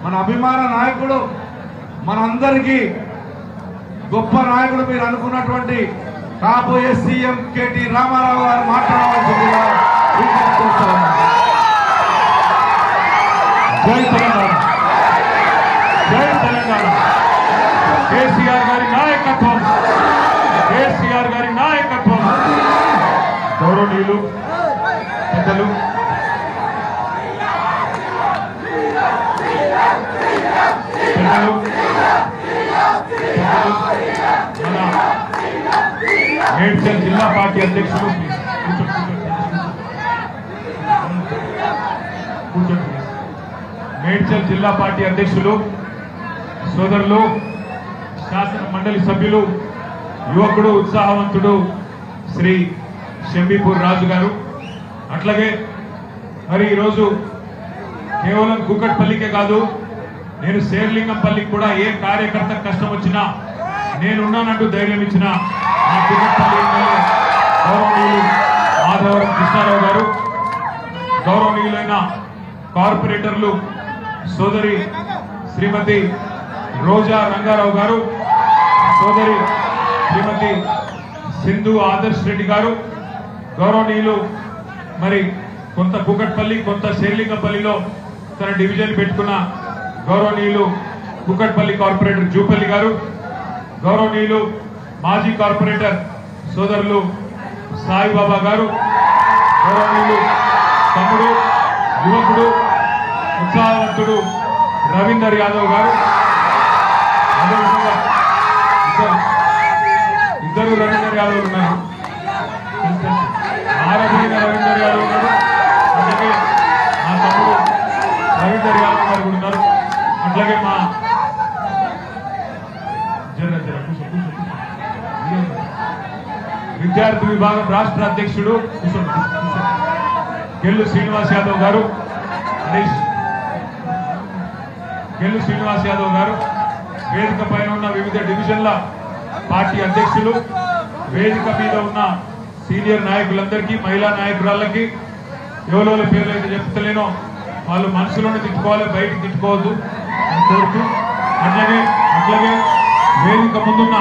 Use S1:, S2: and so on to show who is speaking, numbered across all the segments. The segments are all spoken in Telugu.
S1: మన అభిమాన నాయకుడు, మనందరికీ గొప్ప నాయకుడు మీరు అనుకున్నటువంటి కాబోయే సీఎం కేటీ రామారావు గారు మాట్లాడవలసిందిగా విజ్ఞప్తి చేస్తున్నాను. జై తెలంగాణ, జై తెలంగాణ. కేసీఆర్ గారి నాయకత్వం, కేసీఆర్ గారి నాయకత్వం. గౌరవనీయులు పెద్దలు, మేడ్చల్ జిల్లా పార్టీ అధ్యక్షులు, మేడ్చల్ జిల్లా పార్టీ అధ్యక్షులు సోదరులు, శాసన మండలి సభ్యులు, యువకుడు, ఉత్సాహవంతుడు శ్రీ షంబీపూర్ రాజు గారు, అట్లాగే మరి ఈరోజు కేవలం కూకట్పల్లికే కాదు, నేను శేర్లింగంపల్లికి కూడా ఏ కార్యకర్త కష్టం వచ్చినా నేనున్నానంటూ ధైర్యం ఇచ్చిన మా కూకట్పల్లి ఎమ్మెల్యే గౌరవనీయులు మాధవరం కృష్ణారావు గారు, గౌరవనీయులైన కార్పొరేటర్లు సోదరి శ్రీమతి రోజా రంగారావు గారు, సోదరి శ్రీమతి సింధు ఆదర్శ్ రెడ్డి గారు, గౌరవనీయులు మరి కొంత కూకట్పల్లి కొంత శేర్లింగంపల్లిలో తన డివిజన్ పెట్టుకున్న గౌరవనీయులు కూకట్పల్లి కార్పొరేటర్ జూపల్లి గారు, గౌరవనీయులు మాజీ కార్పొరేటర్ సోదరులు సాయిబాబా గారు, గౌరవనీయులు తమ్ముడు, యువకుడు, ఉత్సాహవంతుడు రవీందర్ యాదవ్ గారు, అదేవిధంగా ఇద్దరు రవీందర్ యాదవ్ ఉన్నారు, ఆరాధన రవీందర్ యాదవ్ గారు, అట్లాగే మా తమ్ముడు రవీందర్ యాదవ్ గారు కూడా ఉన్నారు, అట్లాగే మా విద్యార్థి విభాగం రాష్ట్ర అధ్యక్షుడు గెల్లు శ్రీనివాస్ యాదవ్ గారు, గెల్లు శ్రీనివాస్ యాదవ్ గారు, వేదిక పైన ఉన్న వివిధ డివిజన్ల పార్టీ అధ్యక్షులు, వేదిక మీద ఉన్న సీనియర్ నాయకులందరికీ, మహిళా నాయకురాళ్ళకి, ఎవరెవరి పేర్లు అయితే చెప్తలేనో వాళ్ళు మనసులోనే తిట్టుకోవాలి, బయటికి తిట్టుకోవద్దు అని కోరుతూ, అట్లాగే వేదిక ముందున్న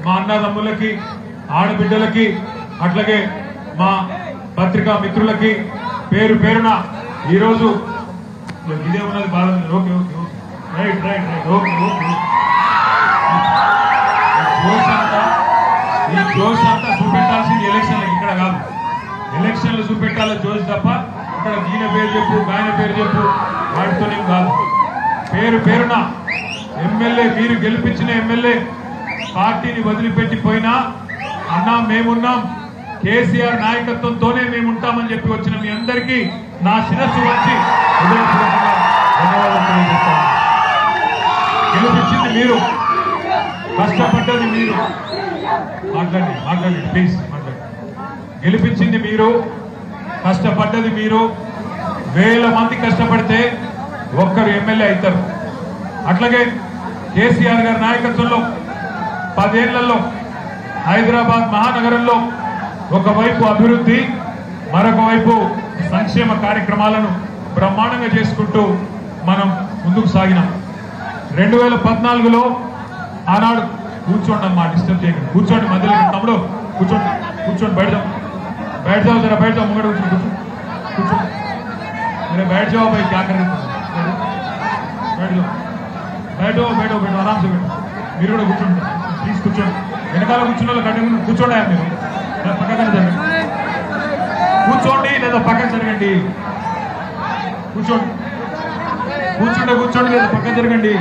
S1: మా అన్నదమ్ములకి, ఆడబిడ్డలకి, అట్లాగే మా పత్రికా మిత్రులకి పేరు పేరున ఈరోజు ఇదే ఉన్నది బాధ. Okay okay okay right right right okay okay. ఈ జోష్ అంతా చూపెట్టాల్సింది ఎలక్షన్లకు, ఇక్కడ కాదు. ఎలక్షన్లు చూపెట్టాలి జోష్ తప్ప ఇక్కడ ఈయన పేరు చెప్పు, ఆయన పేరు చెప్పు వాటితోనే కాదు. పేరు పేరున ఎమ్మెల్యే, మీరు గెలిపించిన ఎమ్మెల్యే పార్టీని వదిలిపెట్టిపోయినా అన్నా మేమున్నాం, కేసీఆర్ నాయకత్వంతోనే మేము ఉంటామని చెప్పి వచ్చిన మీ అందరికీ నా శిరస్సు వచ్చి హృదయపూర్వకంగా ధన్యవాదాలు తెలియజేస్తాను. గెలిపించింది మీరు, కష్టపడ్డది మీరు. మాట్లాడండి ప్లీజ్ మాట్లాడండి. గెలిపించింది మీరు, కష్టపడ్డది మీరు. వేల మంది కష్టపడితే ఒక్కరు ఎమ్మెల్యే అవుతారు. అట్లాగే కేసీఆర్ గారి నాయకత్వంలో 10 ఏళ్లలో హైదరాబాద్ మహానగరంలో ఒకవైపు అభివృద్ధి, మరొక వైపు సంక్షేమ కార్యక్రమాలను బ్రహ్మాండంగా చేసుకుంటూ మనం ముందుకు సాగినాం. 2014లో ఆనాడు కూర్చోండి అమ్మా, డిస్టర్బ్ చేయకండి, కూర్చోండి, మధ్యలో తమ్ముడు కూర్చోండి, బయట जाओ जरा, बैठ जाओ, मुंगड़ కూర్చో अरे बैठ जाओ भाई, क्या कर रहे हो, बैठ जाओ, बैठो आराम से बैठो. మీరు కూడా కూర్చోండి ప్లీజ్, కూర్చోండి. వెనకాల కూర్చున్న వాళ్ళు కంటే కూర్చోండి, మీరు పక్కన జరగండి, కూర్చోండి లేదా పక్కన జరగండి, కూర్చోండి లేదా పక్కన జరగండి,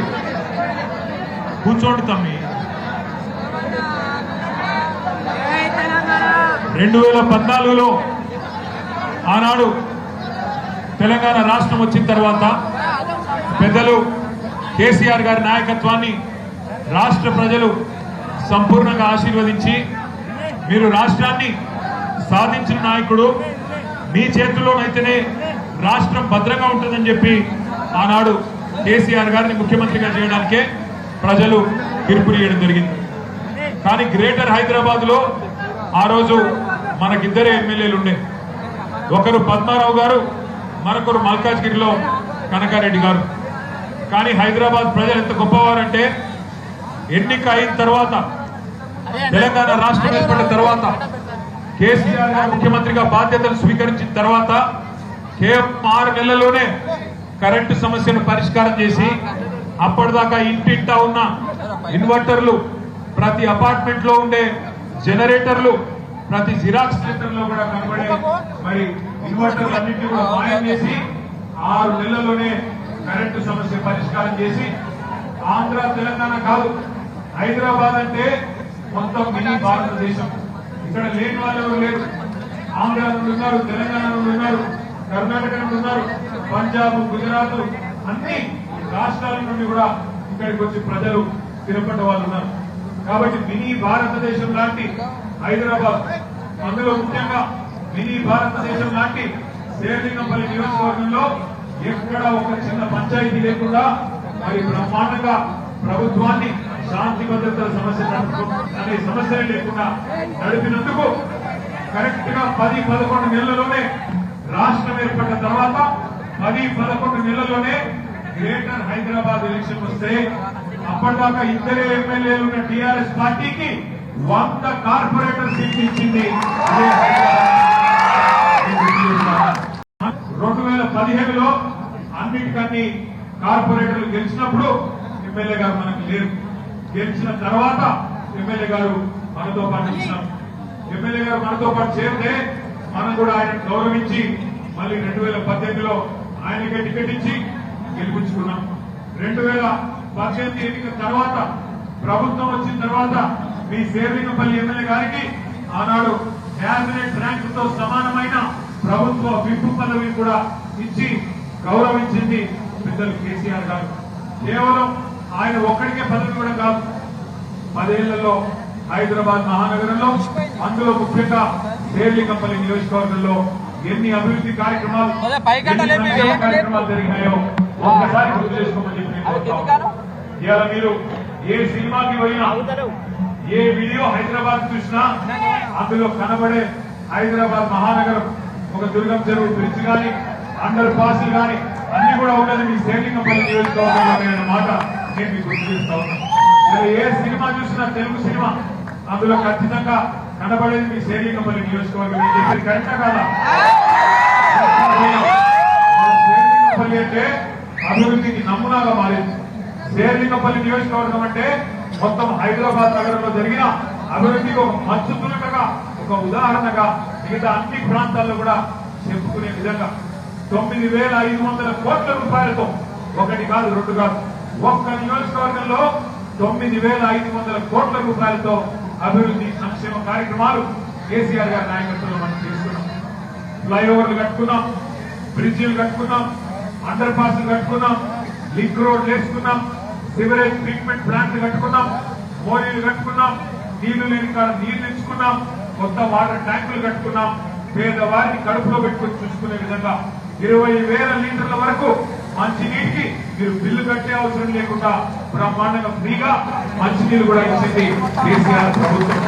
S1: కూర్చోండి తమ్మి. 2014లో ఆనాడు తెలంగాణ రాష్ట్రం వచ్చిన తర్వాత పెద్దలు కేసీఆర్ గారి నాయకత్వాన్ని రాష్ట్ర ప్రజలు సంపూర్ణంగా ఆశీర్వదించి, మీరు రాష్ట్రాన్ని సాధించిన నాయకుడు, మీ చేతుల్లోనైతేనే రాష్ట్రం భద్రంగా ఉంటుందని చెప్పి ఆనాడు కేసీఆర్ గారిని ముఖ్యమంత్రిగా చేయడానికే ప్రజలు తీర్పునియడం జరిగింది. కానీ గ్రేటర్ హైదరాబాద్లో ఆ రోజు మనకిద్దరే ఎమ్మెల్యేలు ఉండే, ఒకరు పద్మారావు గారు, మరొకరు మల్కాజ్గిరిలో కనకారెడ్డి గారు. కానీ హైదరాబాద్ ప్రజలు ఎంత గొప్పవారంటే ఎన్నిక అయిన తర్వాత తెలంగాణ రాష్ట్రం ఏర్పడిన తర్వాత కేసీఆర్ గారు ముఖ్యమంత్రిగా బాధ్యతలు స్వీకరించిన తర్వాత కేవలం 6 నెలల్లోనే కరెంటు సమస్యను పరిష్కారం చేసి అప్పటిదాకా ఇంటింటా ఉన్న ఇన్వర్టర్లు, ప్రతి అపార్ట్మెంట్ లో ఉండే జనరేటర్లు, ప్రతి జిరాక్స్ సెంటర్ లో కూడా కనబడే మరి ఇన్వర్టర్లు అన్నింటినీ కూడా మాయం చేసి 6 నెలల్లోనే కరెంటు సమస్య పరిష్కారం చేసి ఆంధ్ర తెలంగాణ కాదు, హైదరాబాద్ అంటే మొత్తం మినీ భారతదేశం. ఇక్కడ లేని వాళ్ళు ఎవరు లేరు. ఆంధ్ర నుండి ఉన్నారు, తెలంగాణ నుండి ఉన్నారు, కర్ణాటక నుండి ఉన్నారు, పంజాబ్, గుజరాత్ అన్ని రాష్ట్రాల నుండి కూడా ఇక్కడికి వచ్చి ప్రజలు స్థిరపడ్డ వాళ్ళు ఉన్నారు. కాబట్టి మినీ భారతదేశం లాంటి హైదరాబాద్, అందులో ముఖ్యంగా మినీ భారతదేశం లాంటి శేర్లింగంపల్లి నియోజకవర్గంలో ఎక్కడ ఒక చిన్న పంచాయతీ లేకుండా మరి బ్రహ్మాండంగా ప్రభుత్వాన్ని శాంతి భద్రతల సమస్య అనే సమస్యలే లేకుండా నడిపినందుకు కరెక్ట్ గా 10-11 నెలల్లోనే రాష్ట్రం ఏర్పడిన తర్వాత 10-11 నెలల్లోనే గ్రేటర్ హైదరాబాద్ ఎలక్షన్ వస్తే అప్పటిదాకా ఇద్దరే ఎమ్మెల్యేలు ఉన్న టీఆర్ఎస్ పార్టీకి 100 కార్పొరేటర్ సీట్లు ఇచ్చింది. 2015లో అన్నిటికన్నీ కార్పొరేటర్లు గెలిచినప్పుడు ఎమ్మెల్యే గారు మనకు లేరు. గెలిచిన తర్వాత ఎమ్మెల్యే గారు మనతో పాటు ఇచ్చినాం. ఎమ్మెల్యే గారు మనతో పాటు చేరితే మనం కూడా ఆయన గౌరవించి మళ్ళీ 2018లో ఆయనకే టికెట్ ఇచ్చి గెలిపించుకున్నాం. 2018 ఎన్నికల తర్వాత ప్రభుత్వం వచ్చిన తర్వాత మీ శేర్లింగంపల్లి ఎమ్మెల్యే గారికి ఆనాడు క్యాబినెట్ ర్యాంక్ తో సమానమైన ప్రభుత్వ విప్పు పదవి కూడా ఇచ్చి గౌరవించింది పెద్దలు కేసీఆర్ గారు. కేవలం ఆయన ఒక్కడికే పదవి కూడా కాదు, 10 ఏళ్లలో హైదరాబాద్ మహానగరంలో, అందులో ముఖ్యంగా శేర్లింగంపల్లి నియోజకవర్గంలో ఎన్ని అభివృద్ధి కార్యక్రమాలు జరిగినాయో ఒక్కసారి గుర్తు చేసుకోమని చెప్పి ఇవాళ మీరు ఏ సినిమాకి పోయినా, ఏ వీడియో హైదరాబాద్ చూసినా అందులో కనబడే హైదరాబాద్ మహానగరం, ఒక దుర్గం చెరువు బ్రిడ్జ్ గాని, అండర్ పాస్ గాని అన్ని కూడా ఉన్నది మీ శేర్లింగంపల్లి నియోజకవర్గంలో మాట నేను మీకు గుర్తు చేస్తా ఉన్నాను. ఏ సినిమా చూసినా, తెలుగు సినిమా, అందులో ఖచ్చితంగా కనబడేది మీ శేర్లింగంపల్లి నియోజకవర్గం. నేను చెప్పేది కరెక్టా కాదా? శేర్లింగంపల్లి అంటే అభివృద్ధికి నమూనాగా మారింది. శేర్లింగంపల్లి నియోజకవర్గం అంటే మొత్తం హైదరాబాద్ నగరంలో జరిగిన అభివృద్ధికి ఒక మచ్చుతున్నట్టుగా, ఒక ఉదాహరణగా మిగతా అన్ని ప్రాంతాల్లో కూడా చెప్పుకునే విధంగా 9,500 కోట్ల రూపాయలతో, ఒకటి కాదు రెండు కాదు, ఒక్క నియోజకవర్గంలో 9,500 కోట్ల రూపాయలతో అభివృద్ధి సంక్షేమ కార్యక్రమాలు కేసీఆర్ గారి నాయకత్వంలో మనం చేసుకున్నాం. ఫ్లైఓవర్లు కట్టుకున్నాం, బ్రిడ్జిలు కట్టుకున్నాం, అండర్ పాస్లు కట్టుకున్నాం, లింక్ రోడ్లు వేసుకున్నాం, సివరేజ్ ట్రీట్మెంట్ ప్లాంట్లు కట్టుకున్నాం, మోరీలు కట్టుకున్నాం, నీళ్లు లేని కాడ నీళ్లు ఇచ్చుకున్నాం, కొత్త వాటర్ ట్యాంకులు కట్టుకున్నాం. పేదవారిని కడుపులో పెట్టుకుని చూసుకునే విధంగా 20,000 లీటర్ల వరకు మంచినీటికి మీరు బిల్లు కట్టే అవసరం లేకుండా బ్రహ్మాండంగా ఫ్రీగా మంచినీళ్ళు కూడా ఇచ్చింది కేసీఆర్ ప్రభుత్వం.